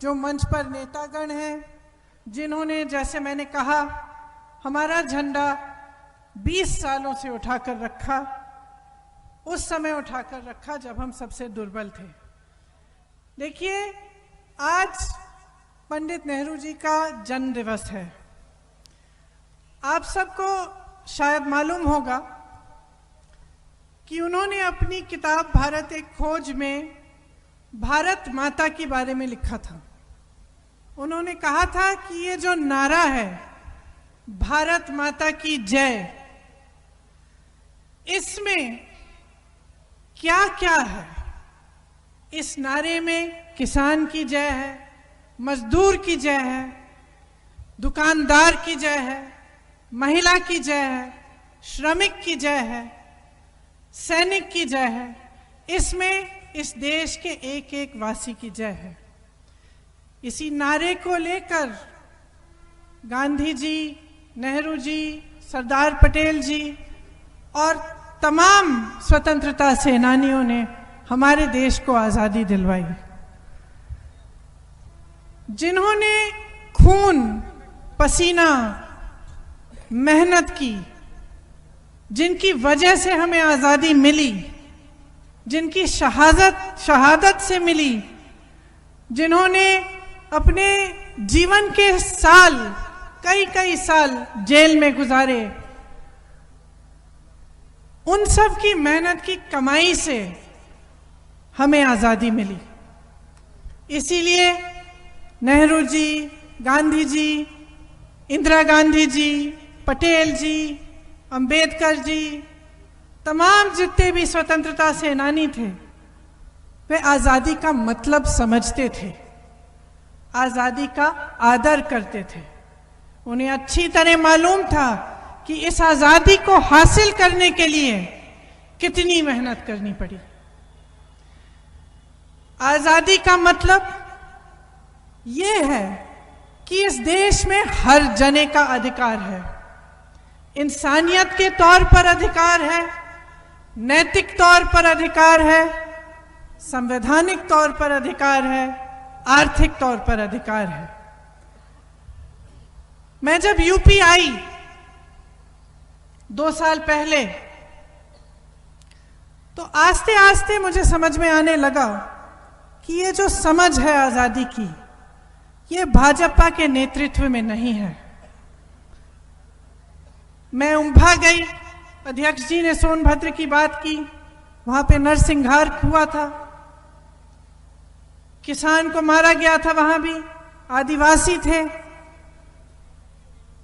जो मंच पर नेतागण हैं, जिन्होंने, जैसे मैंने कहा, हमारा झंडा 20 सालों से उठाकर रखा, उस समय उठाकर रखा जब हम सबसे दुर्बल थे। देखिए, आज पंडित नेहरू जी का जन्म दिवस है। आप सबको शायद मालूम होगा कि उन्होंने अपनी किताब भारत एक खोज में भारत माता के बारे में लिखा था। उन्होंने कहा था कि ये जो नारा है, भारत माता की जय, इसमें क्या क्या है। इस नारे में किसान की जय है, मजदूर की जय है, दुकानदार की जय है, महिला की जय है, श्रमिक की जय है, सैनिक की जय है। इसमें इस देश के एक एक वासी की जय है। इसी नारे को लेकर गांधी जी, नेहरू जी, सरदार पटेल जी और तमाम स्वतंत्रता सेनानियों ने हमारे देश को आज़ादी दिलवाई। जिन्होंने खून, पसीना, मेहनत की, जिनकी वजह से हमें आज़ादी मिली, जिनकी शहादत से मिली, जिन्होंने अपने जीवन के साल, कई साल जेल में गुजारे, उन सब की मेहनत की कमाई से हमें आज़ादी मिली। इसीलिए नेहरू जी, गांधी जी, इंदिरा गांधी जी, पटेल जी, अंबेडकर जी, तमाम जितने भी स्वतंत्रता सेनानी थे, वे आज़ादी का मतलब समझते थे, आज़ादी का आदर करते थे। उन्हें अच्छी तरह मालूम था कि इस आज़ादी को हासिल करने के लिए कितनी मेहनत करनी पड़ी। आज़ादी का मतलब ये है कि इस देश में हर जने का अधिकार है, इंसानियत के तौर पर अधिकार है, नैतिक तौर पर अधिकार है, संवैधानिक तौर पर अधिकार है, आर्थिक तौर पर अधिकार है। मैं जब यूपी आई 2 साल पहले, तो आस्ते आस्ते मुझे समझ में आने लगा कि ये जो समझ है आज़ादी की, ये भाजपा के नेतृत्व में नहीं है। मैं उम्भा गई, अध्यक्ष जी ने सोनभद्र की बात की, वहां पे नरसंहार हुआ था, किसान को मारा गया था, वहां भी आदिवासी थे,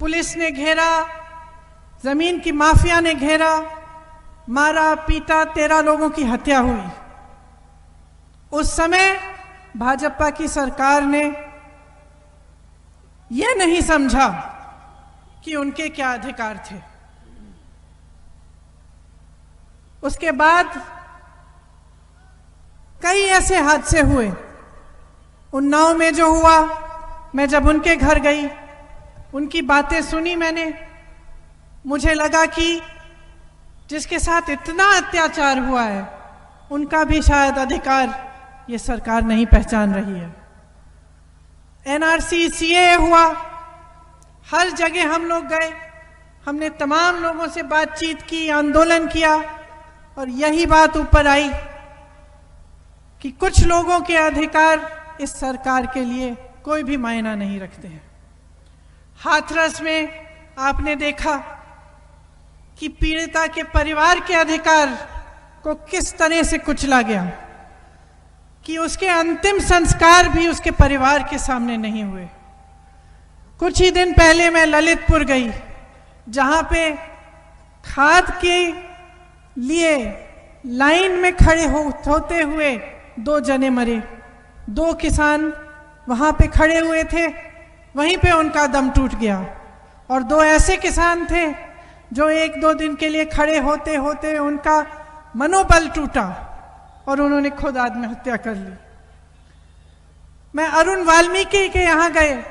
पुलिस ने घेरा, जमीन की माफिया ने घेरा, मारा पीटा, 13 लोगों की हत्या हुई। उस समय भाजपा की सरकार ने यह नहीं समझा कि उनके क्या अधिकार थे। उसके बाद कई ऐसे हादसे हुए। उन्नाव में जो हुआ, मैं जब उनके घर गई, उनकी बातें सुनी मैंने, मुझे लगा कि जिसके साथ इतना अत्याचार हुआ है, उनका भी शायद अधिकार ये सरकार नहीं पहचान रही है। एनआरसी, सीएए हुआ, हर जगह हम लोग गए, हमने तमाम लोगों से बातचीत की, आंदोलन किया, और यही बात ऊपर आई कि कुछ लोगों के अधिकार इस सरकार के लिए कोई भी मायना नहीं रखते हैं। हाथरस में आपने देखा कि पीड़िता के परिवार के अधिकार को किस तरह से कुचला गया, कि उसके अंतिम संस्कार भी उसके परिवार के सामने नहीं हुए। कुछ ही दिन पहले मैं ललितपुर गई, जहां पे खाद के लिए लाइन में खड़े होते हुए 2 जने मरे। 2 किसान वहां पे खड़े हुए थे, वहीं पे उनका दम टूट गया। और 2 ऐसे किसान थे जो 1-2 दिन के लिए खड़े होते होते उनका मनोबल टूटा और उन्होंने खुद आत्महत्या कर ली। मैं अरुण वाल्मीकि के यहाँ गए,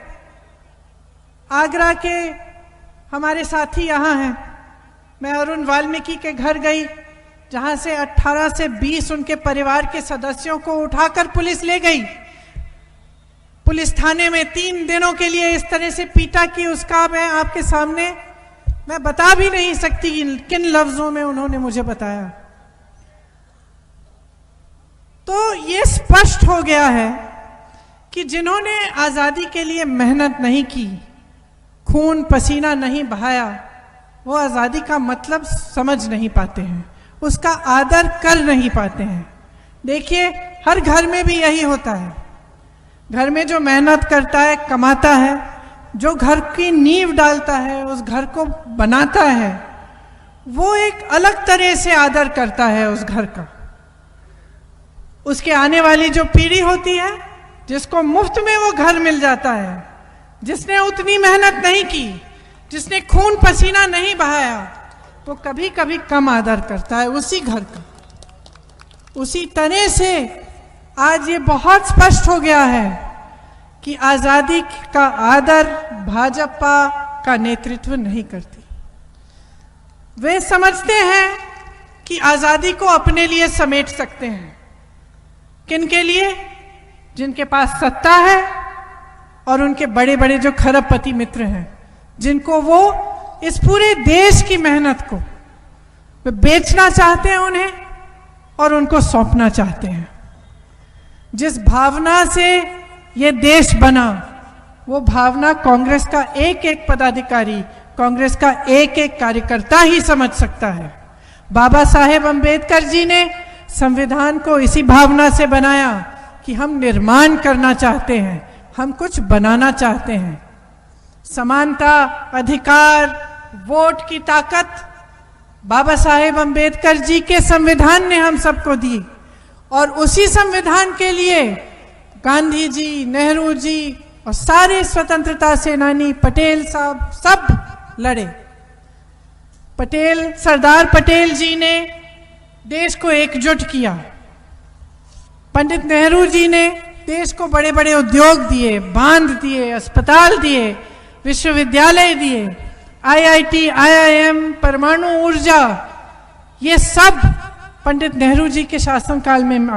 आगरा के हमारे साथी यहाँ हैं, मैं अरुण वाल्मीकि के घर गई, जहाँ से 18 से 20 उनके परिवार के सदस्यों को उठाकर पुलिस ले गई। पुलिस थाने में 3 दिनों के लिए इस तरह से पीटा कि उसका मैं आपके सामने मैं बता भी नहीं सकती किन लफ्जों में उन्होंने मुझे बताया। तो ये स्पष्ट हो गया है कि जिन्होंने आजादी के लिए मेहनत नहीं की, खून पसीना नहीं बहाया, वो आजादी का मतलब समझ नहीं पाते हैं, उसका आदर कर नहीं पाते हैं। देखिए, हर घर में भी यही होता है। घर में जो मेहनत करता है, कमाता है, जो घर की नींव डालता है, उस घर को बनाता है, वो एक अलग तरह से आदर करता है उस घर का। उसके आने वाली जो पीढ़ी होती है, जिसको मुफ्त में वो घर मिल जाता है, जिसने उतनी मेहनत नहीं की, जिसने खून पसीना नहीं बहाया, वो कभी कभी कम आदर करता है उसी घर का। उसी तरह से आज ये बहुत स्पष्ट हो गया है कि आजादी का आदर भाजपा का नेतृत्व नहीं करती। वे समझते हैं कि आजादी को अपने लिए समेट सकते हैं। किनके लिए? जिनके पास सत्ता है और उनके बड़े बड़े जो खरबपति मित्र हैं, जिनको वो इस पूरे देश की मेहनत को वे बेचना चाहते हैं उन्हें और उनको सौंपना चाहते हैं। जिस भावना से ये देश बना, वो भावना कांग्रेस का एक एक पदाधिकारी, कांग्रेस का एक एक कार्यकर्ता ही समझ सकता है। बाबा साहेब अंबेडकर जी ने संविधान को इसी भावना से बनाया कि हम निर्माण करना चाहते हैं, हम कुछ बनाना चाहते हैं। समानता, अधिकार, वोट की ताकत बाबा साहेब अंबेडकर जी के संविधान ने हम सबको दी, और उसी संविधान के लिए गांधी जी, नेहरू जी और सारे स्वतंत्रता सेनानी, पटेल साहब सब लड़े। सरदार पटेल जी ने देश को एकजुट किया। पंडित नेहरू जी ने देश को बड़े बड़े उद्योग दिए, बांध दिए, अस्पताल दिए, विश्वविद्यालय दिए, आईआईटी, आईआईएम, परमाणु ऊर्जा, ये सब पंडित नेहरू जी के शासनकाल में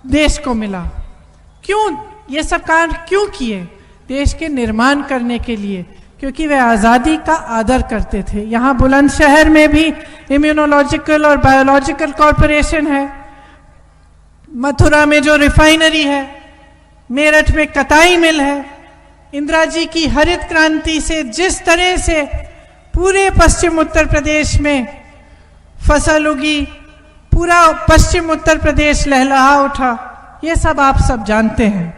देश को मिला। क्यों ये सब कार्य क्यों किए? देश के निर्माण करने के लिए, क्योंकि वे आज़ादी का आदर करते थे। यहाँ बुलंदशहर में भी इम्यूनोलॉजिकल और बायोलॉजिकल कॉरपोरेशन है, मथुरा में जो रिफाइनरी है, मेरठ में कताई मिल है। इंदिरा जी की हरित क्रांति से जिस तरह से पूरे पश्चिम उत्तर प्रदेश में फसल उगी, पूरा पश्चिम उत्तर प्रदेश लहलहा उठा, ये सब आप सब जानते हैं।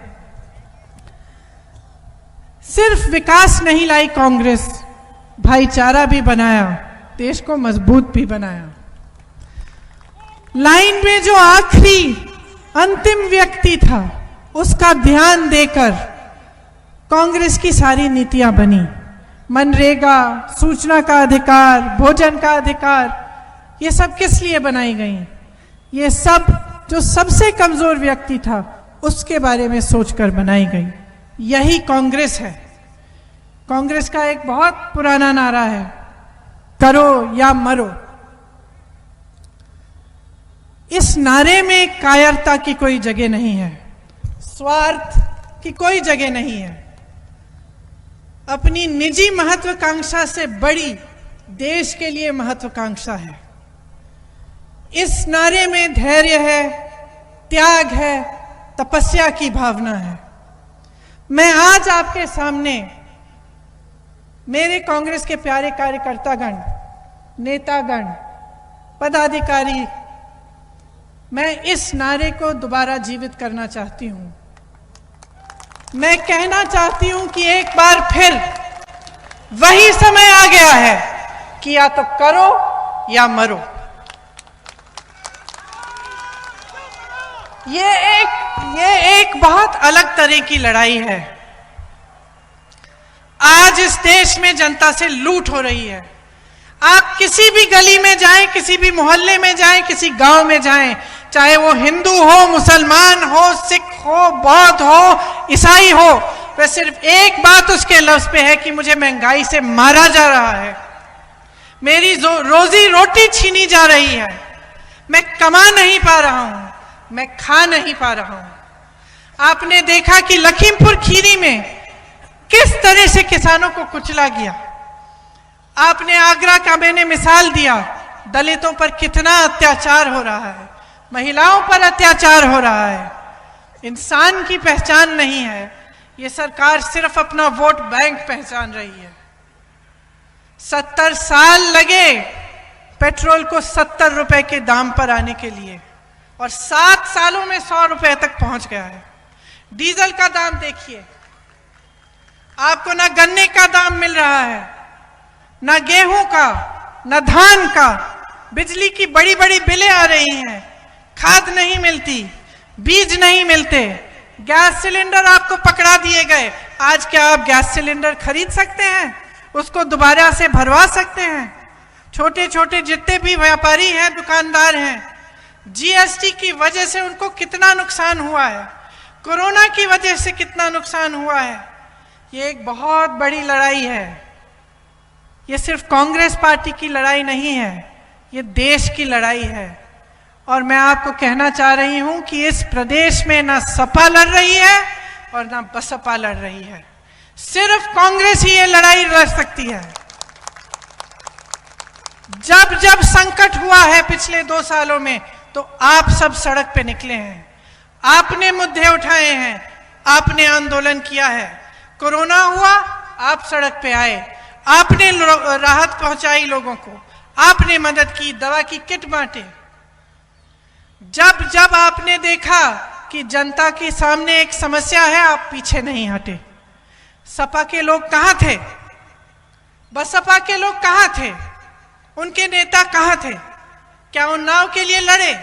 सिर्फ विकास नहीं लाई कांग्रेस, भाईचारा भी बनाया, देश को मजबूत भी बनाया। लाइन में जो आखिरी अंतिम व्यक्ति था, उसका ध्यान देकर कांग्रेस की सारी नीतियां बनी। मनरेगा, सूचना का अधिकार, भोजन का अधिकार, ये सब किस लिए बनाई गई? ये सब जो सबसे कमजोर व्यक्ति था, उसके बारे में सोचकर बनाई गई। यही कांग्रेस है। कांग्रेस का एक बहुत पुराना नारा है, करो या मरो। इस नारे में कायरता की कोई जगह नहीं है, स्वार्थ की कोई जगह नहीं है। अपनी निजी महत्वाकांक्षा से बड़ी देश के लिए महत्वाकांक्षा है। इस नारे में धैर्य है, त्याग है, तपस्या की भावना है। मैं आज आपके सामने मेरे कांग्रेस के प्यारे कार्यकर्तागण, नेतागण, पदाधिकारी, मैं इस नारे को दोबारा जीवित करना चाहती हूं। मैं कहना चाहती हूं कि एक बार फिर वही समय आ गया है कि या तो करो या मरो। ये एक बहुत अलग तरह की लड़ाई है। आज इस देश में जनता से लूट हो रही है। आप किसी भी गली में जाएं, किसी भी मोहल्ले में जाएं, किसी गांव में जाएं, चाहे वो हिंदू हो, मुसलमान हो, सिख हो, बौद्ध हो, ईसाई हो, वह सिर्फ एक बात उसके लफ्ज पे है कि मुझे महंगाई से मारा जा रहा है, मेरी रोजी रोटी छीनी जा रही है, मैं कमा नहीं पा रहा हूं, मैं खा नहीं पा रहा हूं। आपने देखा कि लखीमपुर खीरी में किस तरह से किसानों को कुचला गया। आपने आगरा का मैंने मिसाल दिया, दलितों पर कितना अत्याचार हो रहा है, महिलाओं पर अत्याचार हो रहा है। इंसान की पहचान नहीं है, ये सरकार सिर्फ अपना वोट बैंक पहचान रही है। 70 साल लगे पेट्रोल को 70 रुपए के दाम पर आने के लिए, और 7 सालों में 100 रुपए तक पहुंच गया है। डीजल का दाम देखिए, आपको ना गन्ने का दाम मिल रहा है, ना गेहूं का, ना धान का। बिजली की बड़ी बड़ी बिलें आ रही हैं, खाद नहीं मिलती, बीज नहीं मिलते, गैस सिलेंडर आपको पकड़ा दिए गए। आज क्या आप गैस सिलेंडर खरीद सकते हैं? उसको दोबारा से भरवा सकते हैं? छोटे छोटे जितने भी व्यापारी हैं, दुकानदार हैं, जीएसटी की वजह से उनको कितना नुकसान हुआ है, कोरोना की वजह से कितना नुकसान हुआ है। ये एक बहुत बड़ी लड़ाई है। ये सिर्फ कांग्रेस पार्टी की लड़ाई नहीं है, ये देश की लड़ाई है। और मैं आपको कहना चाह रही हूं कि इस प्रदेश में ना सपा लड़ रही है और ना बसपा लड़ रही है, सिर्फ कांग्रेस ही ये लड़ाई लड़ सकती है। जब जब संकट हुआ है पिछले 2 सालों में, तो आप सब सड़क पे निकले हैं, आपने मुद्दे उठाए हैं, आपने आंदोलन किया है। कोरोना हुआ, आप सड़क पे आए, आपने राहत पहुंचाई लोगों को, आपने मदद की, दवा की किट बांटे। जब जब आपने देखा कि जनता के सामने एक समस्या है, आप पीछे नहीं हटे। सपा के लोग कहां थे? बसपा के लोग कहां थे? उनके नेता कहां थे? क्या उन्नाव के लिए लड़े?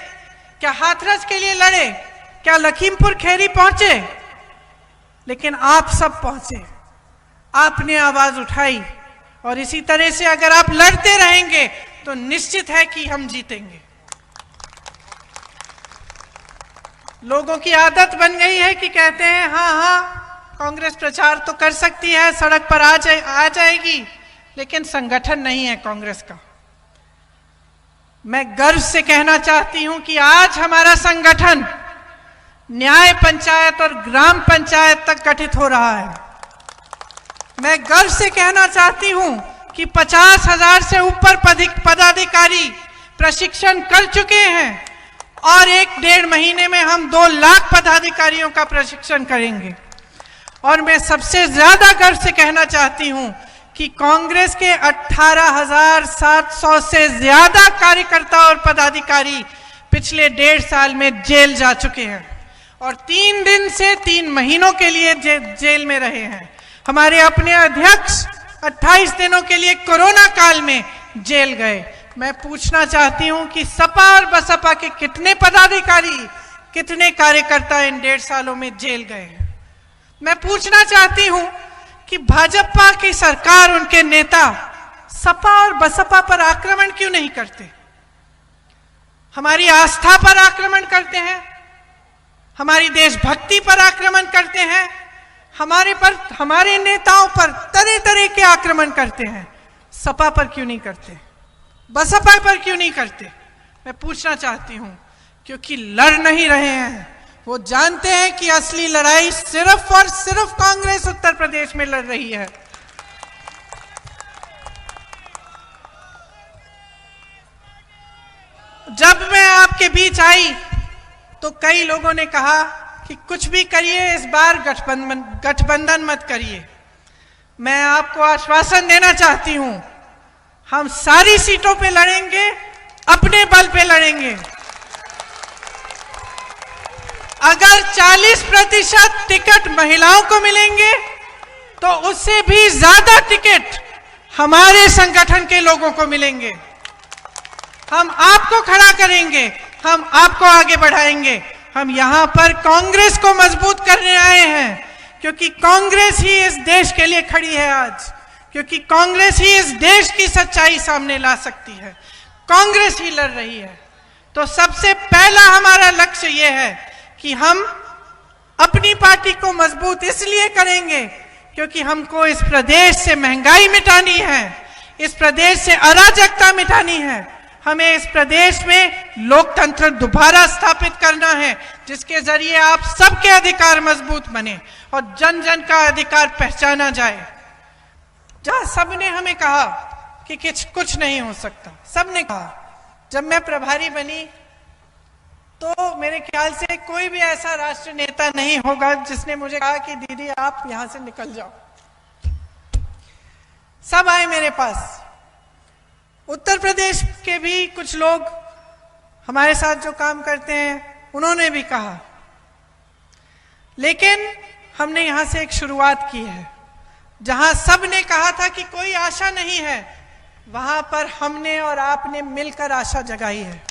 क्या हाथरस के लिए लड़े? क्या लखीमपुर खीरी पहुंचे? लेकिन आप सब पहुंचे, आपने आवाज उठाई, और इसी तरह से अगर आप लड़ते रहेंगे तो निश्चित है कि हम जीतेंगे। लोगों की आदत बन गई है कि कहते हैं हाँ हाँ कांग्रेस प्रचार तो कर सकती है, सड़क पर आ जाएगी, लेकिन संगठन नहीं है कांग्रेस का। मैं गर्व से कहना चाहती हूं कि आज हमारा संगठन न्याय पंचायत और ग्राम पंचायत तक गठित हो रहा है। मैं गर्व से कहना चाहती हूं कि 50,000 से ऊपर पदाधिकारी प्रशिक्षण कर चुके हैं, और 1-1.5 महीने में हम 2 लाख पदाधिकारियों का प्रशिक्षण करेंगे। और मैं सबसे ज्यादा गर्व से कहना चाहती हूं कि कांग्रेस के 18,700 से ज्यादा कार्यकर्ता और पदाधिकारी पिछले 1.5 साल में जेल जा चुके हैं, और 3 दिन से 3 महीनों के लिए जेल में रहे हैं। हमारे अपने अध्यक्ष 28 दिनों के लिए कोरोना काल में जेल गए। मैं पूछना चाहती हूं कि सपा और बसपा के कितने पदाधिकारी, कितने कार्यकर्ता इन 1.5 सालों में जेल गए हैं? मैं पूछना चाहती हूं कि भाजपा की सरकार, उनके नेता सपा और बसपा पर आक्रमण क्यों नहीं करते? हमारी आस्था पर आक्रमण करते हैं, हमारी देशभक्ति पर आक्रमण करते हैं, हमारे नेताओं पर तरह तरह के आक्रमण करते हैं। सपा पर क्यों नहीं करते? बसपा पर क्यों नहीं करते? मैं पूछना चाहती हूं, क्योंकि लड़ नहीं रहे हैं। वो जानते हैं कि असली लड़ाई सिर्फ और सिर्फ कांग्रेस उत्तर प्रदेश में लड़ रही है। जब मैं आपके बीच आई तो कई लोगों ने कहा कि कुछ भी करिए, इस बार गठबंधन मत करिए। मैं आपको आश्वासन देना चाहती हूं, हम सारी सीटों पे लड़ेंगे, अपने बल पे लड़ेंगे। अगर 40% टिकट महिलाओं को मिलेंगे तो उससे भी ज्यादा टिकट हमारे संगठन के लोगों को मिलेंगे। हम आपको खड़ा करेंगे, हम आपको आगे बढ़ाएंगे। हम यहां पर कांग्रेस को मजबूत करने आए हैं, क्योंकि कांग्रेस ही इस देश के लिए खड़ी है आज, क्योंकि कांग्रेस ही इस देश की सच्चाई सामने ला सकती है, कांग्रेस ही लड़ रही है। तो सबसे पहला हमारा लक्ष्य यह है कि हम अपनी पार्टी को मजबूत इसलिए करेंगे क्योंकि हमको इस प्रदेश से महंगाई मिटानी है, इस प्रदेश से अराजकता मिटानी है, हमें इस प्रदेश में लोकतंत्र दोबारा स्थापित करना है, जिसके जरिए आप सबके अधिकार मजबूत बने और जन जन का अधिकार पहचाना जाए। जहां सबने हमें कहा कि कुछ नहीं हो सकता, सबने कहा, जब मैं प्रभारी बनी तो मेरे ख्याल से कोई भी ऐसा राष्ट्र नेता नहीं होगा जिसने मुझे कहा कि दीदी आप यहां से निकल जाओ। सब आए मेरे पास। उत्तर प्रदेश के भी कुछ लोग हमारे साथ जो काम करते हैं उन्होंने भी कहा, लेकिन हमने यहां से एक शुरुआत की है। जहां सब ने कहा था कि कोई आशा नहीं है, वहां पर हमने और आपने मिलकर आशा जगाई है।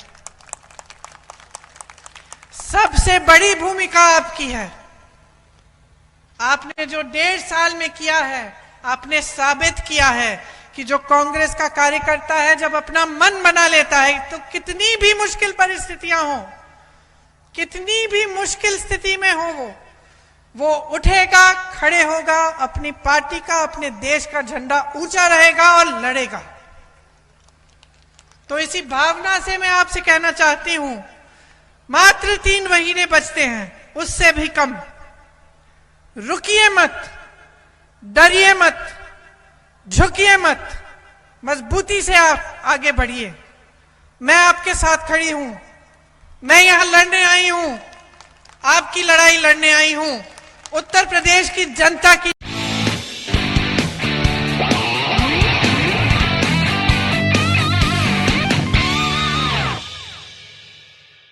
सबसे बड़ी भूमिका आपकी है। आपने जो 1.5 साल में किया है, आपने साबित किया है कि जो कांग्रेस का कार्यकर्ता है जब अपना मन बना लेता है तो कितनी भी मुश्किल परिस्थितियां हो, कितनी भी मुश्किल स्थिति में हो, वो उठेगा, खड़े होगा, अपनी पार्टी का, अपने देश का झंडा ऊंचा रहेगा और लड़ेगा। तो इसी भावना से मैं आपसे कहना चाहती हूं, मात्र 3 महीने बचते हैं, उससे भी कम। रुकिए मत, डरिए मत, झुकिए मत, मजबूती से आप आगे बढ़िए। मैं आपके साथ खड़ी हूं। मैं यहां लड़ने आई हूं, आपकी लड़ाई लड़ने आई हूं, उत्तर प्रदेश की जनता की